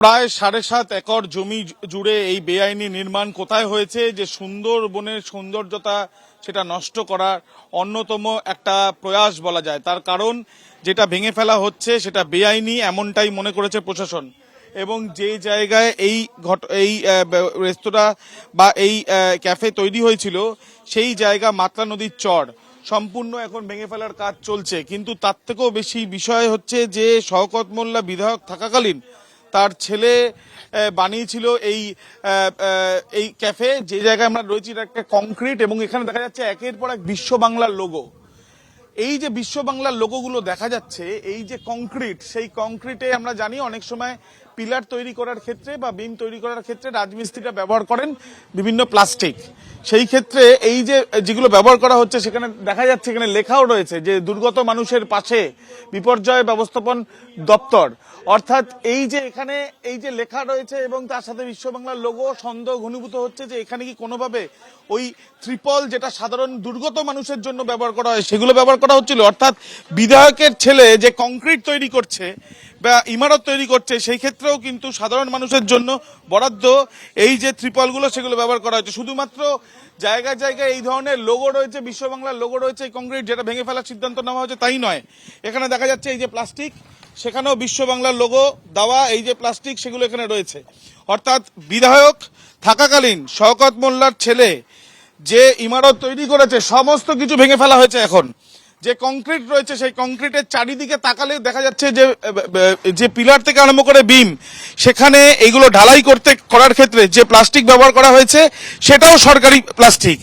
প্রায় ৭.৫ একর জমি জুড়ে এই বেআইনি নির্মাণ কোথায় হয়েছে, যে সুন্দরবনের সৌন্দর্যতা সেটা নষ্ট করার অন্যতম একটা প্রয়াস বলা যায়। তার কারণ যেটা ভেঙে ফেলা হচ্ছে সেটা বেআইনি, এমনটাই মনে করেছে প্রশাসন। এবং যে জায়গায় এই রেস্তোরাঁ বা এই ক্যাফে তৈরি হয়েছিল সেই জায়গা মাতলা নদীর চর সম্পূর্ণ এখন ভেঙে ফেলার কাজ চলছে। কিন্তু তার থেকেও বেশি বিষয় হচ্ছে যে শওকত মোল্লা বিধায়ক থাকাকালীন তার ছেলে বানিয়েছিল এই ক্যাফে, যে জায়গায় আমরা রয়েছি একটা কংক্রিট, এবং এখানে দেখা যাচ্ছে একের পর এক বিশ্ব বাংলার লোগো। এই যে বিশ্ব বাংলার লোগোগুলো দেখা যাচ্ছে, এই যে কংক্রিট, সেই কংক্রিটে আমরা জানি অনেক সময় পিলার তৈরি করার ক্ষেত্রে বা বিম তৈরি করার ক্ষেত্রে রাজমিস্ত্রিরা ব্যবহার করেন বিভিন্ন প্লাস্টিক। সেই ক্ষেত্রে এই যে যেগুলো ব্যবহার করা হচ্ছে সেখানে দেখা যাচ্ছে এখানে লেখাও রয়েছে যে দুর্গত মানুষের পাশে বিপর্যয় ব্যবস্থাপন দপ্তর। অর্থাৎ এই যে এখানে এই যে লেখা রয়েছে এবং তার সাথে বিশ্ব বাংলার লোগো, সন্দেহ ঘনীভূত হচ্ছে যে এখানে কি কোনোভাবে ওই ত্রিপল যেটা সাধারণ দুর্গত মানুষের জন্য ব্যবহার করা হয় সেগুলো ব্যবহার করা হচ্ছিল। অর্থাৎ বিধায়কের ছেলে যে কংক্রিট তৈরি করছে বা ইমারত তৈরি করছে সেই ক্ষেত্রেও কিন্তু সাধারণ মানুষের জন্য বরাদ্দ এই যে ত্রিপলগুলো সেগুলো ব্যবহার করা হচ্ছে। শুধুমাত্র জায়গায় জায়গায় এই ধরনের লোগো রয়েছে, বিশ্ব বাংলার লোগো রয়েছে, এই কংক্রিট যেটা ভেঙে ফেলার সিদ্ধান্ত নেওয়া হয়েছে তাই নয়, এখানে দেখা যাচ্ছে এই যে প্লাস্টিক, সেখানেও বিশ্ব বাংলার লোগো দেওয়া এই যে প্লাস্টিক সেগুলো এখানে রয়েছে। অর্থাৎ বিধায়ক থাকাকালীন শওকত মোল্লার ছেলে যে ইমারত তৈরি করেছে সমস্ত কিছু ভেঙে ফেলা হয়েছে। এখন যে কংক্রিট রয়েছে সেই কংক্রিটের চারিদিকে তাকালে দেখা যাচ্ছে যে পিলার থেকে আরম্ভ করে বিম, সেখানে এইগুলো ঢালাই করার ক্ষেত্রে যে প্লাস্টিক ব্যবহার করা হয়েছে সেটাও সরকারি প্লাস্টিক।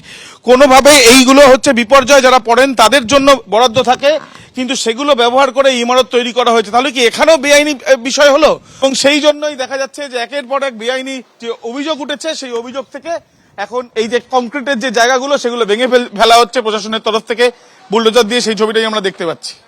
কোনোভাবে এইগুলো হচ্ছে বিপর্যয় যারা পড়েন তাদের জন্য বরাদ্দ থাকে, কিন্তু সেগুলো ব্যবহার করে ইমারত তৈরি করা হয়েছে। তাহলে কি এখানেও বেআইনি বিষয় হলো? এবং সেই জন্যই দেখা যাচ্ছে যে একের পর এক বেআইনি যে অভিযোগ উঠেছে সেই অভিযোগ থেকে এখন এই যে কংক্রিটের যে জায়গাগুলো সেগুলো ভেঙে ফেলা হচ্ছে প্রশাসনের তরফ থেকে বুলডোজার দিয়ে। সেই ছবিটাই আমরা দেখতে পাচ্ছি।